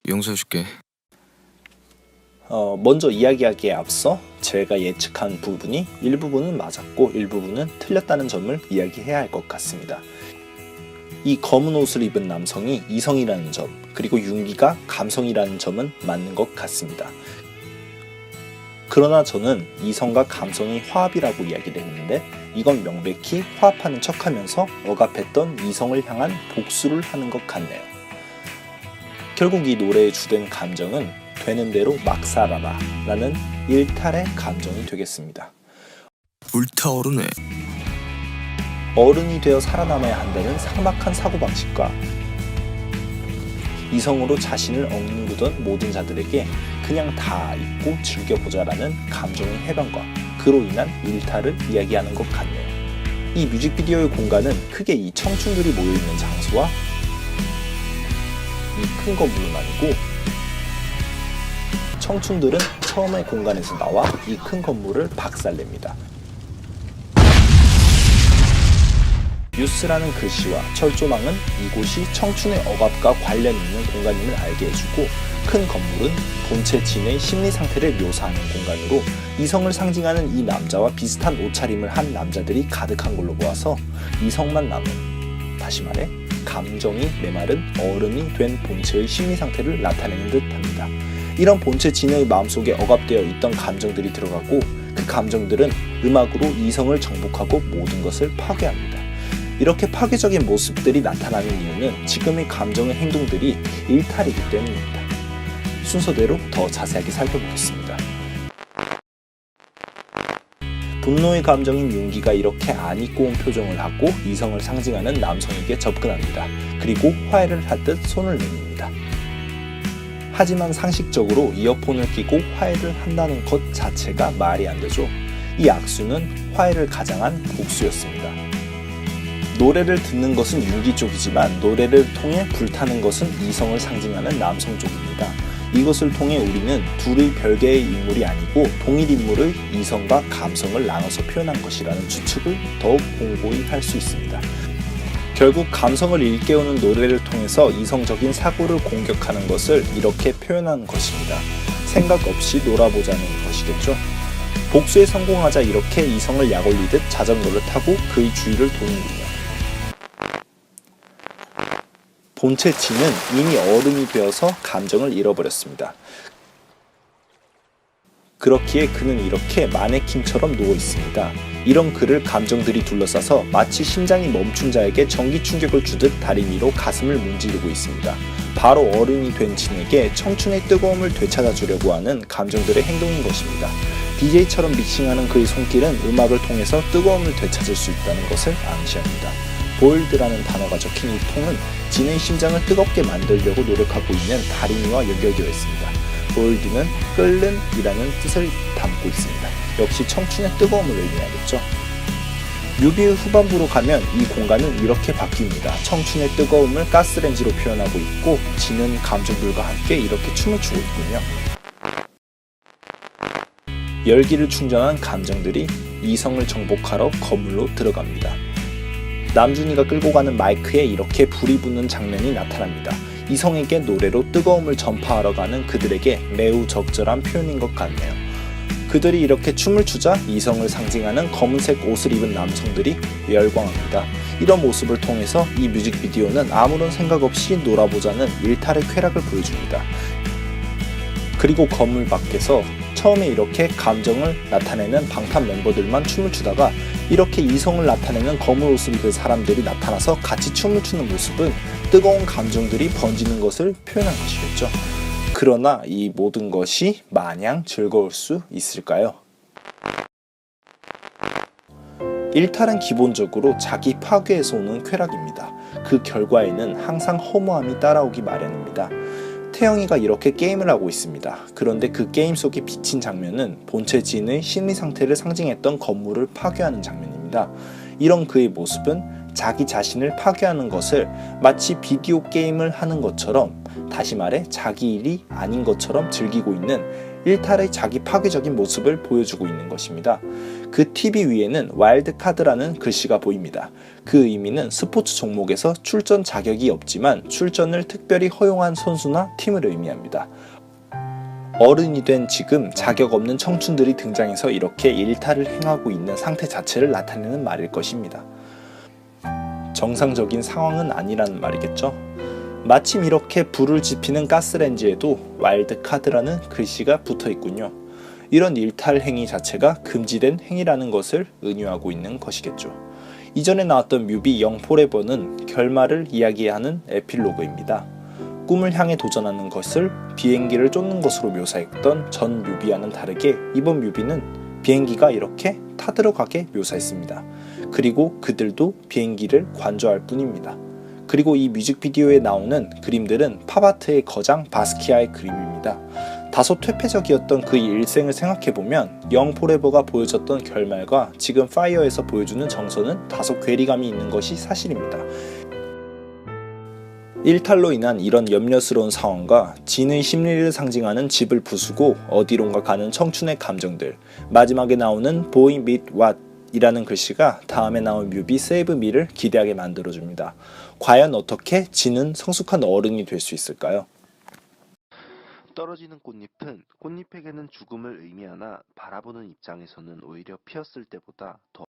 용서해줄게. 먼저 이야기하기에 앞서 제가 예측한 부분이 일부분은 맞았고 일부분은 틀렸다는 점을 이야기해야 할 것 같습니다. 이 검은 옷을 입은 남성이 이성이라는 점, 그리고 윤기가 감성이라는 점은 맞는 것 같습니다. 그러나 저는 이성과 감성이 화합이라고 이야기를 했는데 이건 명백히 화합하는 척하면서 억압했던 이성을 향한 복수를 하는 것 같네요. 결국 이 노래의 주된 감정은 되는 대로 막 살아라 라는 일탈의 감정이 되겠습니다. 불타오르네. 어른이 되어 살아남아야 한다는 삭막한 사고방식과 이성으로 자신을 억누르던 모든 자들에게 그냥 다 잊고 즐겨보자라는 감정의 해방과 그로 인한 일탈을 이야기하는 것 같네요. 이 뮤직비디오의 공간은 크게 이 청춘들이 모여있는 장소와 이 큰 건물은 아니고 청춘들은 처음의 공간에서 나와 이 큰 건물을 박살냅니다. 뉴스라는 글씨와 철조망은 이곳이 청춘의 억압과 관련 있는 공간임을 알게 해주고 큰 건물은 본체 진의 심리 상태를 묘사하는 공간으로 이성을 상징하는 이 남자와 비슷한 옷차림을 한 남자들이 가득한 걸로 보아서 이성만 남은, 다시 말해 감정이 메마른 어른이 된 본체의 심리 상태를 나타내는 듯합니다. 이런 본체 진의 마음속에 억압되어 있던 감정들이 들어가고 그 감정들은 음악으로 이성을 정복하고 모든 것을 파괴합니다. 이렇게 파괴적인 모습들이 나타나는 이유는 지금의 감정의 행동들이 일탈이기 때문입니다. 순서대로 더 자세하게 살펴보겠습니다. 분노의 감정인 윤기가 이렇게 안 입고 온 표정을 하고 이성을 상징하는 남성에게 접근합니다. 그리고 화해를 하듯 손을 내밉니다. 하지만 상식적으로 이어폰을 끼고 화해를 한다는 것 자체가 말이 안 되죠. 이 악수는 화해를 가장한 복수였습니다. 노래를 듣는 것은 윤기 쪽이지만 노래를 통해 불타는 것은 이성을 상징하는 남성 쪽입니다. 이것을 통해 우리는 둘의 별개의 인물이 아니고 동일 인물의 이성과 감성을 나눠서 표현한 것이라는 추측을 더욱 공고히 할 수 있습니다. 결국 감성을 일깨우는 노래를 통해서 이성적인 사고를 공격하는 것을 이렇게 표현하는 것입니다. 생각 없이 놀아보자는 것이겠죠. 복수에 성공하자 이렇게 이성을 약올리듯 자전거를 타고 그의 주위를 도는군요. 본체 진은 이미 어른이 되어서 감정을 잃어버렸습니다. 그렇기에 그는 이렇게 마네킹처럼 누워 있습니다. 이런 그를 감정들이 둘러싸서 마치 심장이 멈춘 자에게 전기 충격을 주듯 다리 위로 가슴을 문지르고 있습니다. 바로 어른이 된 진에게 청춘의 뜨거움을 되찾아주려고 하는 감정들의 행동인 것입니다. DJ처럼 믹싱하는 그의 손길은 음악을 통해서 뜨거움을 되찾을 수 있다는 것을 암시합니다. 보일드라는 단어가 적힌 이 통은 진의 심장을 뜨겁게 만들려고 노력하고 있는 다리미와 연결되어 있습니다. 보일드는 끓는 이라는 뜻을 담고 있습니다. 역시 청춘의 뜨거움을 의미하겠죠. 뮤비의 후반부로 가면 이 공간은 이렇게 바뀝니다. 청춘의 뜨거움을 가스렌지로 표현하고 있고 진은 감정들과 함께 이렇게 춤을 추고 있군요. 열기를 충전한 감정들이 이성을 정복하러 건물로 들어갑니다. 남준이가 끌고 가는 마이크에 이렇게 불이 붙는 장면이 나타납니다. 이성에게 노래로 뜨거움을 전파하러 가는 그들에게 매우 적절한 표현인 것 같네요. 그들이 이렇게 춤을 추자 이성을 상징하는 검은색 옷을 입은 남성들이 열광합니다. 이런 모습을 통해서 이 뮤직비디오는 아무런 생각 없이 놀아보자는 일탈의 쾌락을 보여줍니다. 그리고 건물 밖에서 처음에 이렇게 감정을 나타내는 방탄 멤버들만 춤을 추다가 이렇게 이성을 나타내는 검은 옷을 입은 사람들이 나타나서 같이 춤을 추는 모습은 뜨거운 감정들이 번지는 것을 표현한 것이겠죠. 그러나 이 모든 것이 마냥 즐거울 수 있을까요? 일탈은 기본적으로 자기 파괴에서 오는 쾌락입니다. 그 결과에는 항상 허무함이 따라오기 마련입니다. 태영이가 이렇게 게임을 하고 있습니다. 그런데 그 게임 속에 비친 장면은 본체 진의 심리 상태를 상징했던 건물을 파괴하는 장면입니다. 이런 그의 모습은 자기 자신을 파괴하는 것을 마치 비디오 게임을 하는 것처럼, 다시 말해 자기 일이 아닌 것처럼 즐기고 있는 일탈의 자기 파괴적인 모습을 보여주고 있는 것입니다. 그 TV 위에는 와일드 카드라는 글씨가 보입니다. 그 의미는 스포츠 종목에서 출전 자격이 없지만 출전을 특별히 허용한 선수나 팀을 의미합니다. 어른이 된 지금 자격 없는 청춘들이 등장해서 이렇게 일탈을 행하고 있는 상태 자체를 나타내는 말일 것입니다. 정상적인 상황은 아니라는 말이겠죠. 마침 이렇게 불을 지피는 가스레인지에도 와일드 카드라는 글씨가 붙어 있군요. 이런 일탈 행위 자체가 금지된 행위라는 것을 은유하고 있는 것이겠죠. 이전에 나왔던 뮤비 영 포레버는 결말을 이야기하는 에필로그입니다. 꿈을 향해 도전하는 것을 비행기를 쫓는 것으로 묘사했던 전 뮤비와는 다르게 이번 뮤비는 비행기가 이렇게 타들어가게 묘사했습니다. 그리고 그들도 비행기를 관조할 뿐입니다. 그리고 이 뮤직비디오에 나오는 그림들은 팝아트의 거장 바스키아의 그림입니다. 다소 퇴폐적이었던 그의 일생을 생각해보면 영 포레버가 보여줬던 결말과 지금 파이어에서 보여주는 정서는 다소 괴리감이 있는 것이 사실입니다. 일탈로 인한 이런 염려스러운 상황과 진의 심리를 상징하는 집을 부수고 어디론가 가는 청춘의 감정들, 마지막에 나오는 Boy Meet What 이라는 글씨가 다음에 나올 뮤비 Save Me를 기대하게 만들어줍니다. 과연 어떻게 진은 성숙한 어른이 될 수 있을까요? 떨어지는 꽃잎은 꽃잎에게는 죽음을 의미하나 바라보는 입장에서는 오히려 피었을 때보다 더